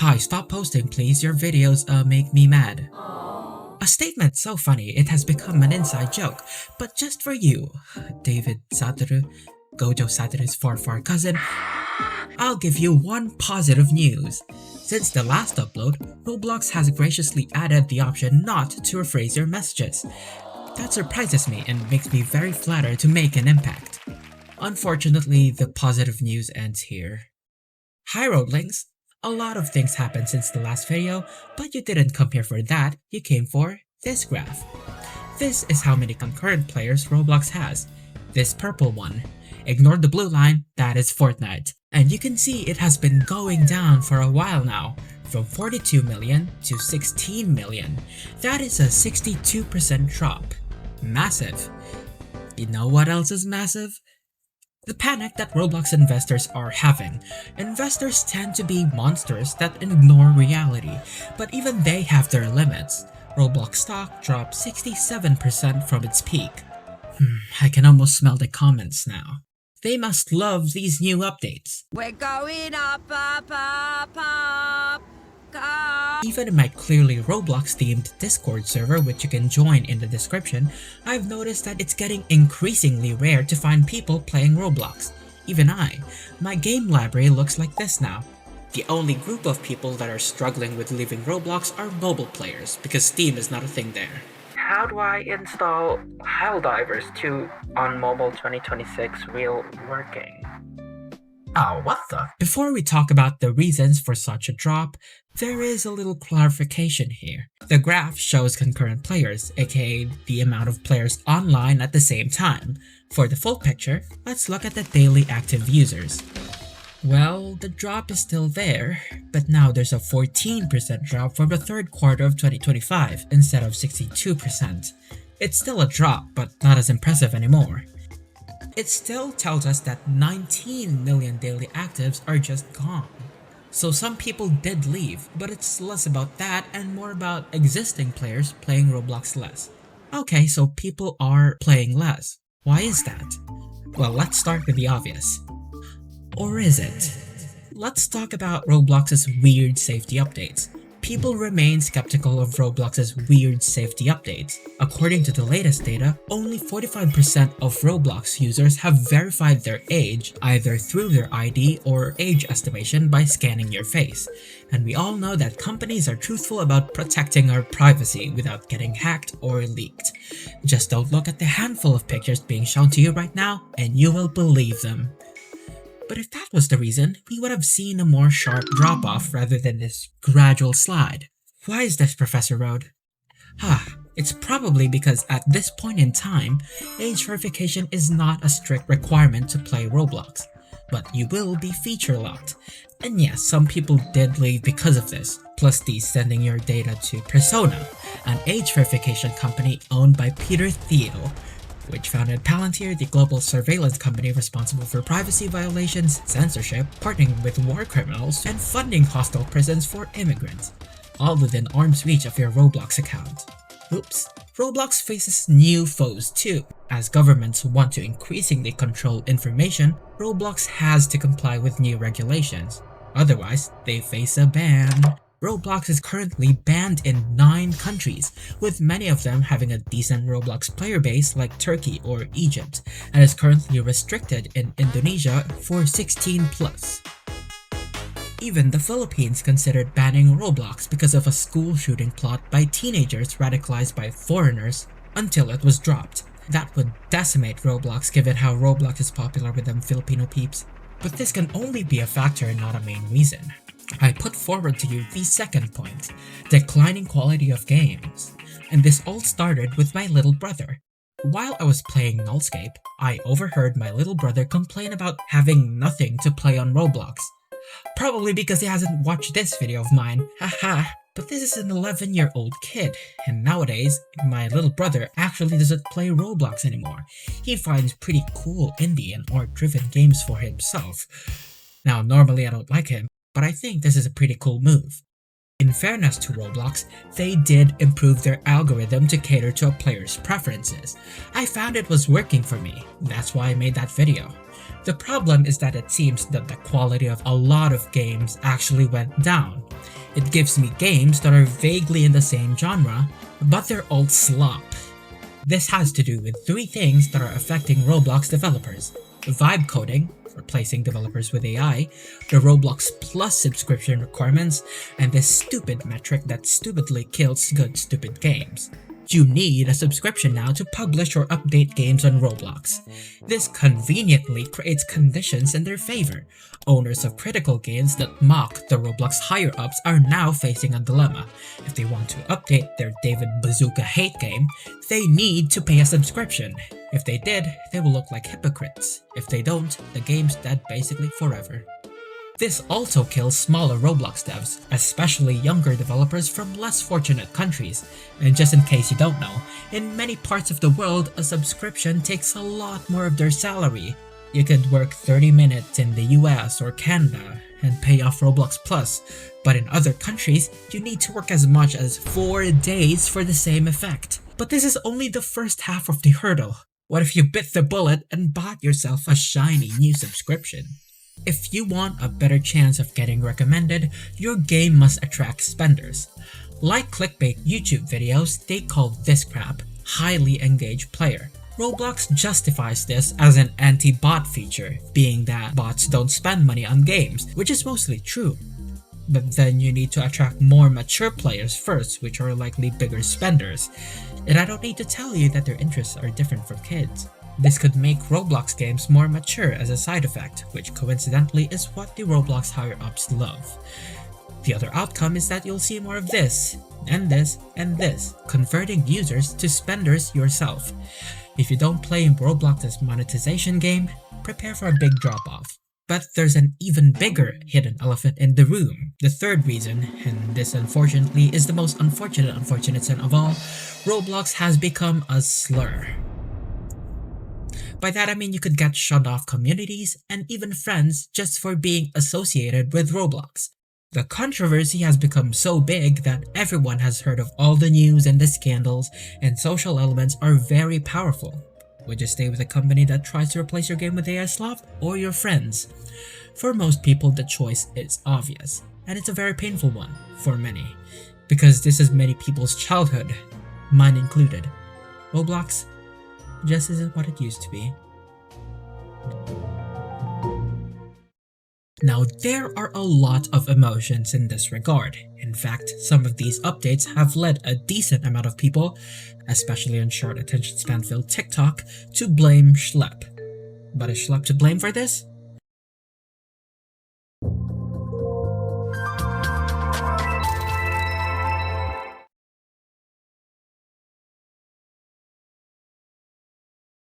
Hi, stop posting please, your videos make me mad. A statement so funny it has become an inside joke, but just for you, David Satoru, Gojo Satoru's far cousin, I'll give you one positive news. Since the last upload, Roblox has graciously added the option not to rephrase your messages. That surprises me and makes me very flattered to make an impact. Unfortunately, the positive news ends here. Hi Roadlings! A lot of things happened since the last video, but you didn't come here for that, you came for this graph. This is how many concurrent players Roblox has. This purple one. Ignore the blue line, that is Fortnite. And you can see it has been going down for a while now, from 42 million to 16 million. That is a 62% drop. Massive. You know what else is massive? The panic that Roblox investors are having. Investors tend to be monsters that ignore reality, but even they have their limits. Roblox stock dropped 67% from its peak. I can almost smell the comments now. They must love these new updates. We're going up, up, up, up, up. Even in my clearly Roblox-themed Discord server, which you can join in the description, I've noticed that it's getting increasingly rare to find people playing Roblox. Even my game library looks like this now. The only group of people that are struggling with leaving Roblox are mobile players, because Steam is not a thing there. How do I install Helldivers 2 on mobile 2026 real working? Oh, what the? Before we talk about the reasons for such a drop, there is a little clarification here. The graph shows concurrent players, aka the amount of players online at the same time. For the full picture, let's look at the daily active users. Well, the drop is still there, but now there's a 14% drop from the third quarter of 2025 instead of 62%. It's still a drop, but not as impressive anymore. It still tells us that 19 million daily actives are just gone. So some people did leave, but it's less about that and more about existing players playing Roblox less. Okay, so people are playing less. Why is that? Well, let's start with the obvious. Or is it? Let's talk about Roblox's weird safety updates. People remain skeptical of Roblox's weird safety updates. According to the latest data, only 45% of Roblox users have verified their age either through their ID or age estimation by scanning your face. And we all know that companies are truthful about protecting our privacy without getting hacked or leaked. Just don't look at the handful of pictures being shown to you right now and you will believe them. But if that was the reason, we would have seen a more sharp drop-off rather than this gradual slide. Why is this, Professor Road? It's probably because at this point in time, age verification is not a strict requirement to play Roblox, but you will be feature locked. And yes, some people did leave because of this, plus the sending your data to Persona, an age verification company owned by Peter Thiel, which founded Palantir, the global surveillance company responsible for privacy violations, censorship, partnering with war criminals, and funding hostile prisons for immigrants, all within arm's reach of your Roblox account. Oops. Roblox faces new foes too. As governments want to increasingly control information, Roblox has to comply with new regulations. Otherwise, they face a ban. Roblox is currently banned in 9 countries, with many of them having a decent Roblox player base like Turkey or Egypt, and is currently restricted in Indonesia for 16+. Even the Philippines considered banning Roblox because of a school shooting plot by teenagers radicalized by foreigners until it was dropped. That would decimate Roblox given how Roblox is popular with them Filipino peeps. But this can only be a factor and not a main reason. I put forward to you the second point, declining quality of games. And this all started with my little brother. While I was playing Nullscape, I overheard my little brother complain about having nothing to play on Roblox. Probably because he hasn't watched this video of mine, haha. But this is an 11-year-old kid, and nowadays, my little brother actually doesn't play Roblox anymore. He finds pretty cool indie and art-driven games for himself. Now, normally I don't like him, but I think this is a pretty cool move. In fairness to Roblox, they did improve their algorithm to cater to a player's preferences. I found it was working for me, that's why I made that video. The problem is that it seems that the quality of a lot of games actually went down. It gives me games that are vaguely in the same genre, but they're all slop. This has to do with three things that are affecting Roblox developers: vibe coding, replacing developers with AI, the Roblox Plus subscription requirements, and this stupid metric that stupidly kills good stupid games. You need a subscription now to publish or update games on Roblox. This conveniently creates conditions in their favor. Owners of critical games that mock the Roblox higher-ups are now facing a dilemma. If they want to update their David Bazooka hate game, they need to pay a subscription. If they did, they will look like hypocrites. If they don't, the game's dead basically forever. This also kills smaller Roblox devs, especially younger developers from less fortunate countries. And just in case you don't know, in many parts of the world, a subscription takes a lot more of their salary. You could work 30 minutes in the US or Canada and pay off Roblox Plus, but in other countries, you need to work as much as 4 days for the same effect. But this is only the first half of the hurdle. What if you bit the bullet and bought yourself a shiny new subscription? If you want a better chance of getting recommended, your game must attract spenders. Like clickbait YouTube videos, they call this crap highly engaged player. Roblox justifies this as an anti-bot feature, being that bots don't spend money on games, which is mostly true. But then you need to attract more mature players first, which are likely bigger spenders. And I don't need to tell you that their interests are different from kids. This could make Roblox games more mature as a side effect, which coincidentally is what the Roblox higher-ups love. The other outcome is that you'll see more of this, and this, and this, converting users to spenders yourself. If you don't play Roblox's monetization game, prepare for a big drop-off. But there's an even bigger hidden elephant in the room. The third reason, and this unfortunately is the most unfortunate sin of all, Roblox has become a slur. By that I mean you could get shut off communities and even friends just for being associated with Roblox. The controversy has become so big that everyone has heard of all the news and the scandals, and social elements are very powerful. Would you stay with a company that tries to replace your game with AI slop, or your friends? For most people, the choice is obvious, and it's a very painful one for many, because this is many people's childhood, mine included. Roblox just isn't what it used to be. Now, there are a lot of emotions in this regard. In fact, some of these updates have led a decent amount of people, especially on short attention span filled TikTok, to blame schlep. But is schlep to blame for this?